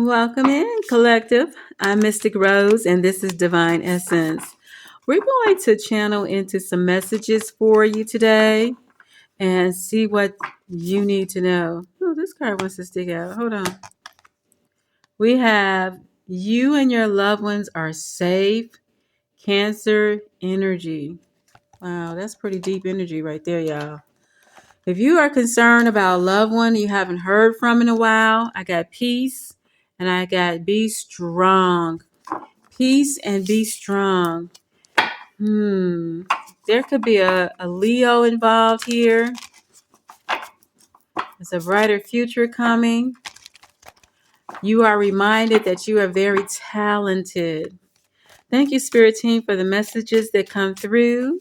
Welcome in, collective. I'm Mystic Rose, and this is Divine Essence. We're going to channel into some messages for you today and see what you need to know. Oh, this card wants to stick out. Hold on. We have you and your loved ones are safe. Cancer energy. Wow, that's pretty deep energy right there, y'all. If you are concerned about a loved one you haven't heard from in a while, I got peace and I got be strong. Peace and be strong. There could be a Leo involved here. There's a brighter future coming. You are reminded that you are very talented. Thank you, Spirit Team, for the messages that come through.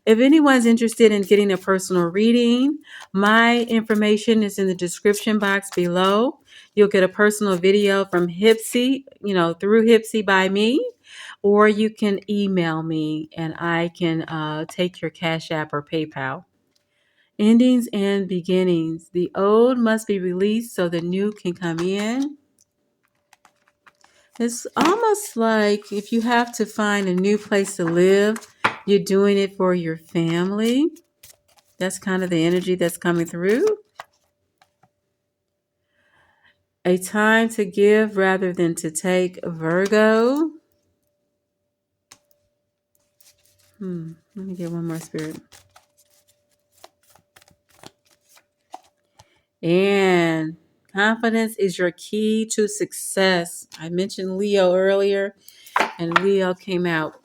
If anyone's interested in getting a personal reading, my information is in the description box below. You'll get a personal video from Hipsy, through Hipsy by me, or you can email me and I can take your Cash App or PayPal. Endings and beginnings. The old must be released so the new can come in. It's almost like if you have to find a new place to live, you're doing it for your family. That's kind of the energy that's coming through. A time to give rather than to take, Virgo. Let me get one more, Spirit. And confidence is your key to success. I mentioned Leo earlier, and Leo came out.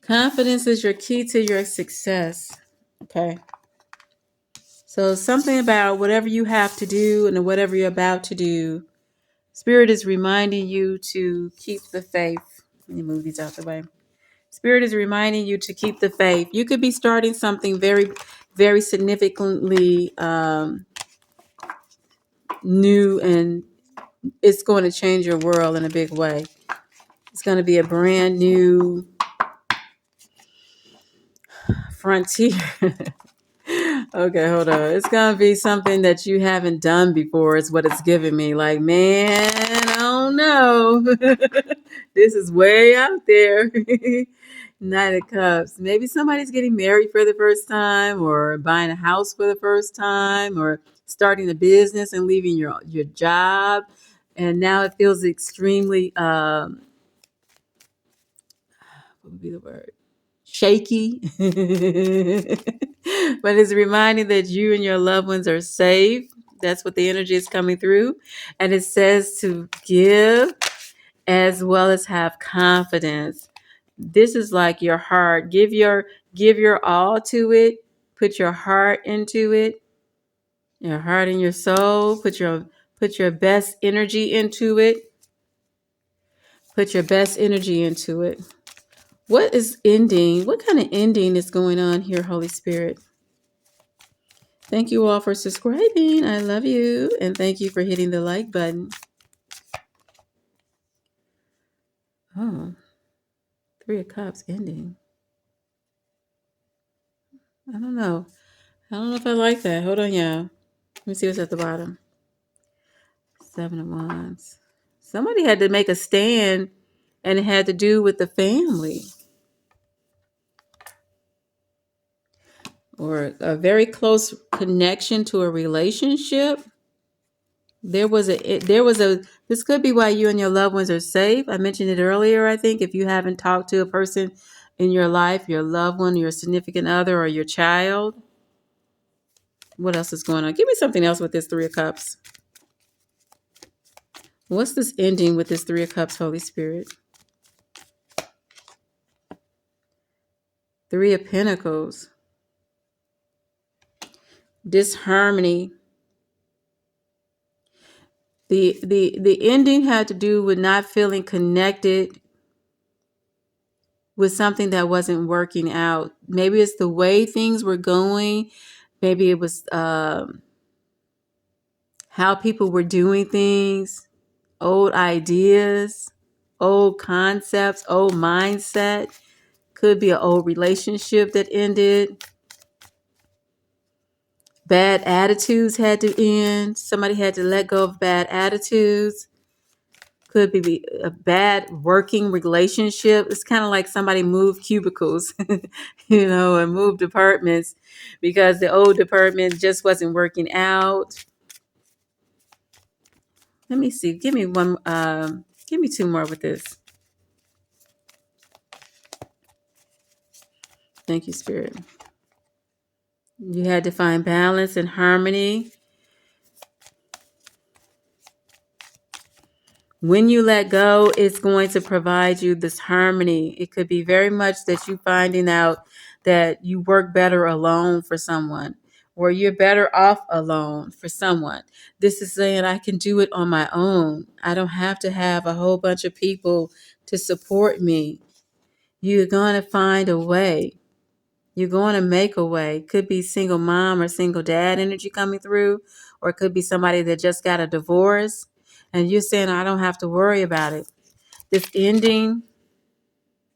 Confidence is your key to your success. Okay. So something about whatever you have to do and whatever you're about to do, Spirit is reminding you to keep the faith. Let me move these out the way. Spirit is reminding you to keep the faith. You could be starting something very, very significantly new, and it's going to change your world in a big way. It's going to be a brand new frontier. Okay, hold on. It's going to be something that you haven't done before is what it's giving me. Like, man, I don't know. This is way out there. Knight of Cups. Maybe somebody's getting married for the first time, or buying a house for the first time, or starting a business and leaving your job. And now it feels extremely, what would be the word? Shaky. But it's reminding that you and your loved ones are safe. That's what the energy is coming through. And it says to give as well as have confidence. This is like your heart. Give your all to it. Put your heart into it. Your heart and your soul. Put your best energy into it. Put your best energy into it. What is ending? What kind of ending is going on here, Holy Spirit? Thank you all for subscribing. I love you. And thank you for hitting the like button. Oh, Three of Cups ending. I don't know. I don't know if I like that. Hold on, y'all. Let me see what's at the bottom. Seven of Wands. Somebody had to make a stand, and it had to do with the family. Or a very close connection to a relationship. This could be why you and your loved ones are safe. I mentioned it earlier, I think. If you haven't talked to a person in your life, your loved one, your significant other, or your child. What else is going on? Give me something else with this Three of Cups. What's this ending with this Three of Cups, Holy Spirit? Three of Pentacles. Disharmony. The ending had to do with not feeling connected with something that wasn't working out. Maybe it's the way things were going. Maybe it was how people were doing things, old ideas, old concepts, old mindset. Could be an old relationship that ended. Bad attitudes had to end. Somebody had to let go of bad attitudes. Could be a bad working relationship. It's kind of like somebody moved cubicles, and moved departments because the old department just wasn't working out. Let me see. Give me one. Give me two more with this. Thank you, Spirit. You had to find balance and harmony. When you let go, it's going to provide you this harmony. It could be very much that you finding out that you work better alone for someone, or you're better off alone for someone. This is saying I can do it on my own. I don't have to have a whole bunch of people to support me. You're going to find a way. You're going to make a way. Could be single mom or single dad energy coming through, or it could be somebody that just got a divorce and you're saying, I don't have to worry about it. This ending,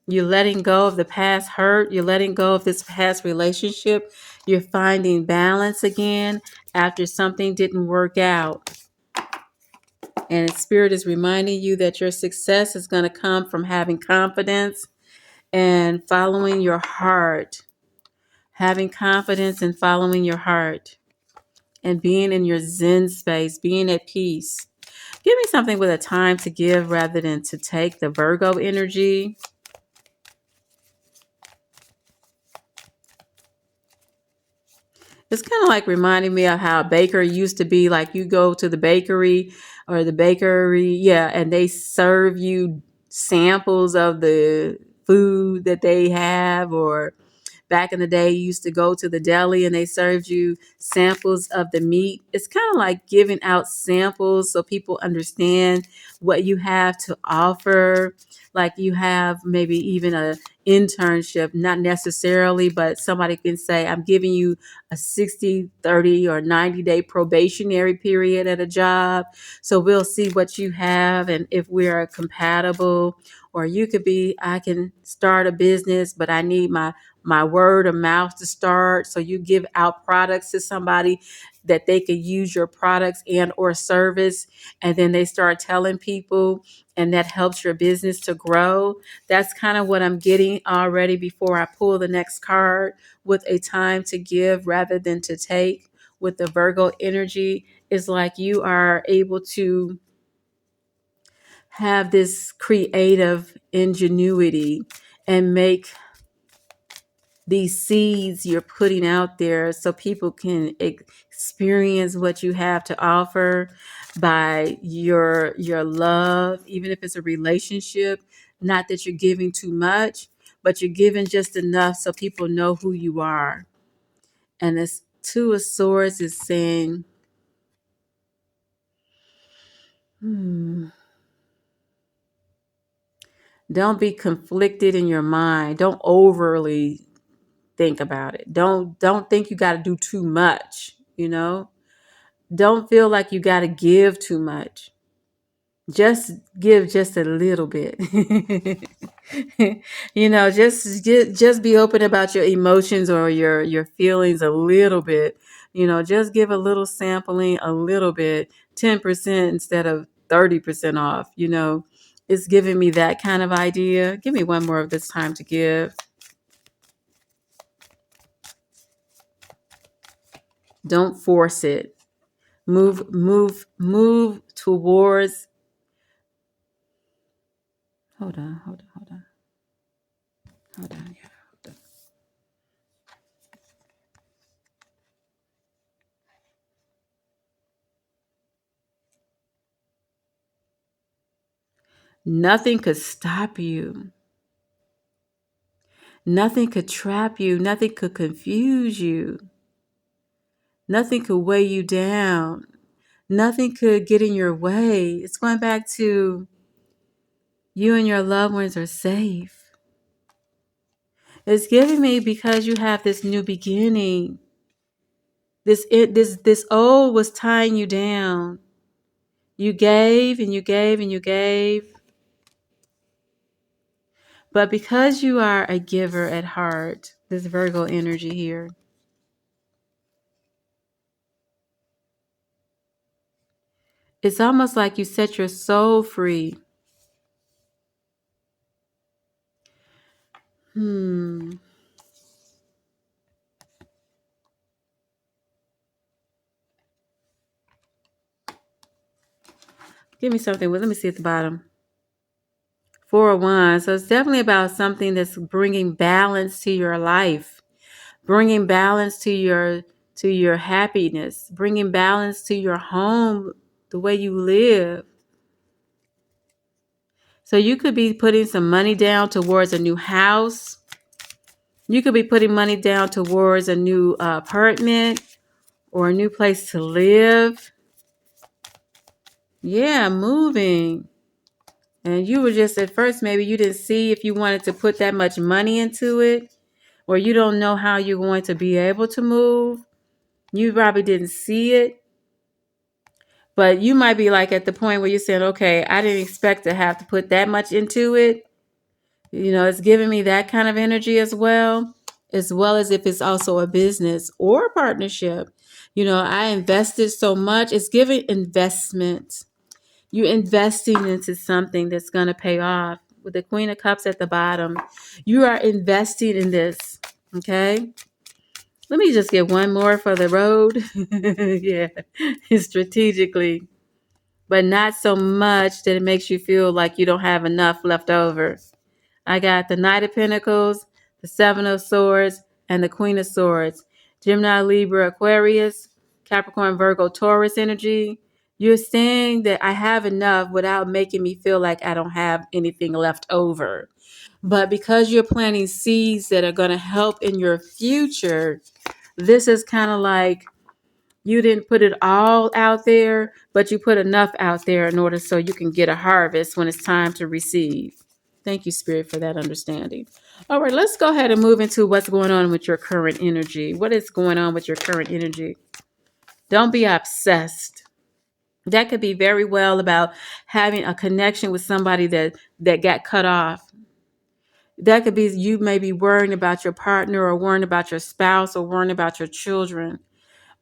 you're letting go of the past hurt. You're letting go of this past relationship. You're finding balance again after something didn't work out. And Spirit is reminding you that your success is going to come from having confidence and following your heart. Having confidence and following your heart and being in your Zen space, being at peace. Give me something with a time to give rather than to take, the Virgo energy. It's kind of like reminding me of how a baker used to be. Like you go to the bakery and they serve you samples of the food that they have, or back in the day, you used to go to the deli and they served you samples of the meat. It's kind of like giving out samples so people understand what you have to offer. Like you have maybe even a internship, not necessarily, but somebody can say, I'm giving you a 60, 30, or 90-day probationary period at a job. So we'll see what you have and if we're compatible. Or you could be, I can start a business, but I need my word of mouth to start. So you give out products to somebody that they could use your products and or service, and then they start telling people, and that helps your business to grow. That's kind of what I'm getting already before I pull the next card, with a time to give rather than to take. With the Virgo energy, is like you are able to have this creative ingenuity and make these seeds you're putting out there so people can experience what you have to offer by your love, even if it's a relationship. Not that you're giving too much, but you're giving just enough so people know who you are. And this Two of Swords is saying, don't be conflicted in your mind. Don't overly think about it. Don't think you got to do too much, Don't feel like you got to give too much. Just give just a little bit. Just be open about your emotions or your feelings a little bit. Just give a little sampling, a little bit, 10% instead of 30% off. It's giving me that kind of idea. Give me one more of this time to give. Don't force it. Move towards. Hold on. Yeah. Hold on. Nothing could stop you. Nothing could trap you. Nothing could confuse you. Nothing could weigh you down. Nothing could get in your way. It's going back to you and your loved ones are safe. It's giving me because you have this new beginning. This old was tying you down. You gave and you gave and you gave. But because you are a giver at heart, this Virgo energy here, It's almost like you set your soul free. Hmm. Give me something. Well, let me see at the bottom. Four of Wands. So it's definitely about something that's bringing balance to your life, bringing balance to your happiness, bringing balance to your home, the way you live. So you could be putting some money down towards a new house. You could be putting money down towards a new apartment or a new place to live. Yeah, moving. And you were just at first, maybe you didn't see if you wanted to put that much money into it, or you don't know how you're going to be able to move. You probably didn't see it, but you might be like at the point where you're saying, okay, I didn't expect to have to put that much into it. It's giving me that kind of energy as well as if it's also a business or a partnership. I invested so much. It's giving investment. You're investing into something that's going to pay off. With the Queen of Cups at the bottom, you are investing in this. Okay. Let me just get one more for the road. Yeah. Strategically, but not so much that it makes you feel like you don't have enough left over. I got the Knight of Pentacles, the Seven of Swords, and the Queen of Swords. Gemini, Libra, Aquarius, Capricorn, Virgo, Taurus energy. You're saying that I have enough without making me feel like I don't have anything left over. But because you're planting seeds that are going to help in your future, this is kind of like you didn't put it all out there, but you put enough out there in order so you can get a harvest when it's time to receive. Thank you, Spirit, for that understanding. All right, let's go ahead and move into what's going on with your current energy. What is going on with your current energy? Don't be obsessed. That could be very well about having a connection with somebody that got cut off. That could be you maybe worrying about your partner or worrying about your spouse or worrying about your children,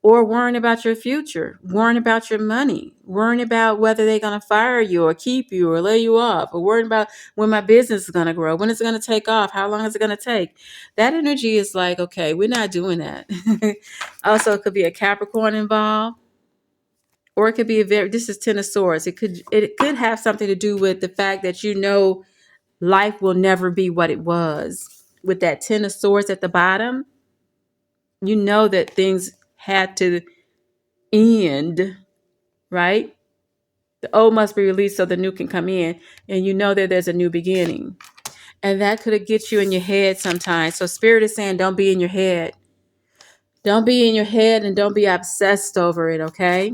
or worrying about your future, worrying about your money, worrying about whether they're going to fire you or keep you or lay you off, or worrying about when my business is going to grow, when it's going to take off, how long is it going to take. That energy is like, okay, we're not doing that. Also, it could be a Capricorn involved, or it could be this is Ten of Swords. It could have something to do with the fact that life will never be what it was. With that Ten of Swords at the bottom, that things had to end, right? The old must be released so the new can come in, and that there's a new beginning. And that could get you in your head sometimes. So Spirit is saying, don't be in your head. Don't be in your head and don't be obsessed over it, okay?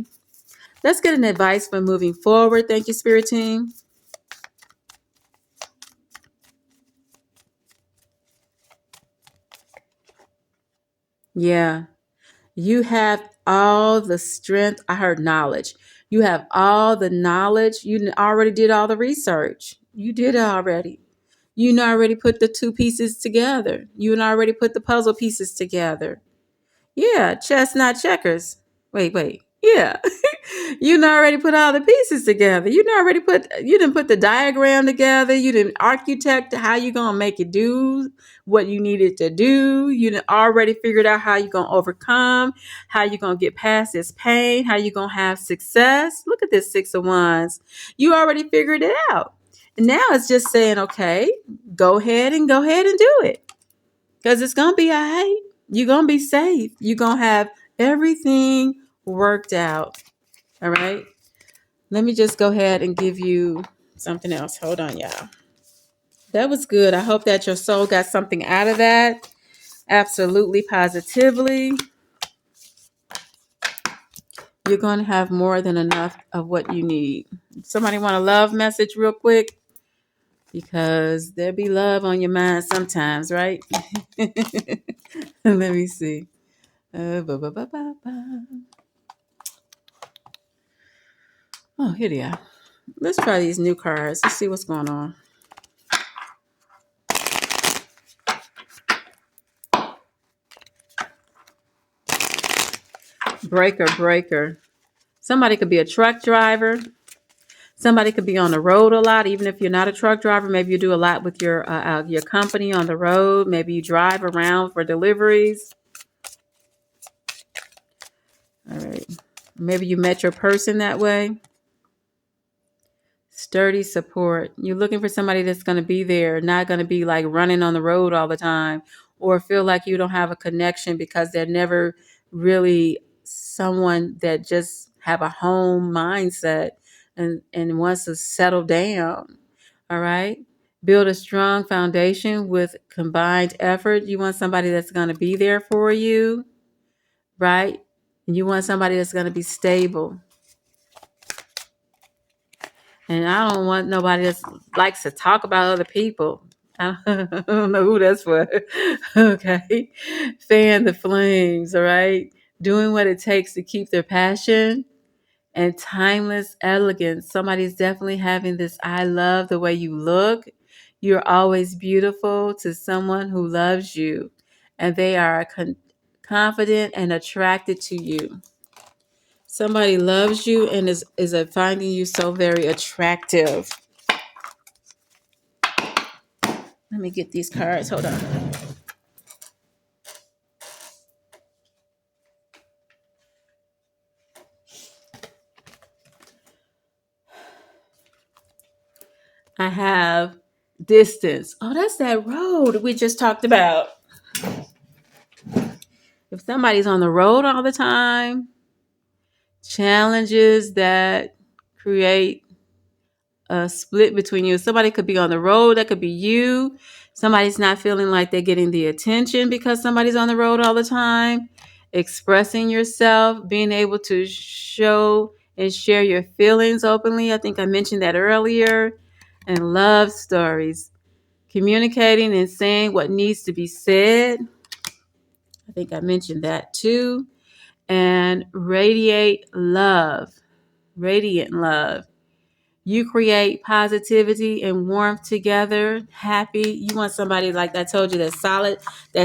Let's get an advice for moving forward. Thank you, Spirit team. Yeah. You have all the strength. I heard knowledge. You have all the knowledge. You already did all the research. You did it already. You already put the two pieces together. You already put the puzzle pieces together. Yeah, chess, not checkers. Wait. Yeah. You already put all the pieces together. You didn't put the diagram together. You didn't architect how you gonna make it do what you needed to do. You done already figured out how you gonna overcome, how you gonna get past this pain, how you gonna have success. Look at this Six of Wands. You already figured it out. And now it's just saying, okay, go ahead and do it. Because it's gonna be all right. You're gonna be safe. You're gonna have everything worked out. All right. Let me just go ahead and give you something else. Hold on, y'all. That was good. I hope that your soul got something out of that. Absolutely, positively. You're going to have more than enough of what you need. Somebody want a love message real quick? Because there be love on your mind sometimes, right? Let me see. Oh, here they are. Let's try these new cards. Let's see what's going on. Breaker. Somebody could be a truck driver. Somebody could be on the road a lot, even if you're not a truck driver. Maybe you do a lot with your company on the road. Maybe you drive around for deliveries. All right. Maybe you met your person that way. Sturdy support. You're looking for somebody that's going to be there, not going to be like running on the road all the time, or feel like you don't have a connection because they're never really someone that just have a home mindset and wants to settle down. All right. Build a strong foundation with combined effort. You want somebody that's going to be there for you, right? And you want somebody that's going to be stable. And I don't want nobody that likes to talk about other people. I don't know who that's for. Okay. Fan the flames, all right? Doing what it takes to keep their passion and timeless elegance. Somebody's definitely having this I love the way you look. You're always beautiful to someone who loves you, and they are confident and attracted to you. Somebody loves you and is finding you so very attractive. Let me get these cards. Hold on. I have distance. Oh, that's that road we just talked about. If somebody's on the road all the time, challenges that create a split between you. Somebody could be on the road. That could be you. Somebody's not feeling like they're getting the attention because somebody's on the road all the time. Expressing yourself, being able to show and share your feelings openly. I think I mentioned that earlier. And love stories. Communicating and saying what needs to be said. I think I mentioned that too. And radiate love. Radiant love. You create positivity and warmth together, happy. You want somebody, like I told you, that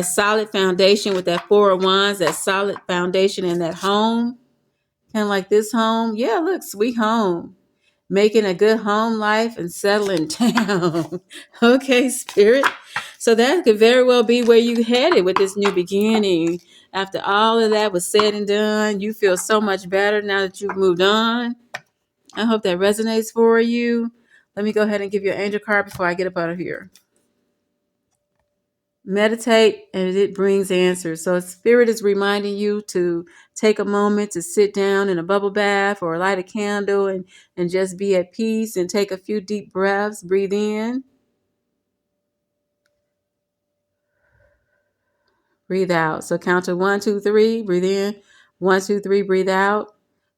solid foundation with that Four of Wands, that solid foundation in that home. Kind of like this home. Yeah, look, sweet home. Making a good home life and settling down. Okay, Spirit. So that could very well be where you headed with this new beginning. After all of that was said and done, you feel so much better now that you've moved on. I hope that resonates for you. Let me go ahead and give you an angel card before I get up out of here. Meditate and it brings answers. So Spirit is reminding you to take a moment to sit down in a bubble bath or light a candle and just be at peace and take a few deep breaths. Breathe in. Breathe out. So count to 1, 2, 3. Breathe in. 1, 2, 3. Breathe out.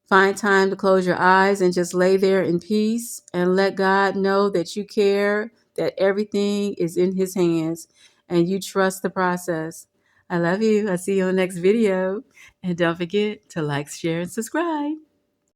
Find time to close your eyes and just lay there in peace and let God know that you care, that everything is in His hands, and you trust the process. I love you. I'll see you on the next video. And don't forget to like, share, and subscribe.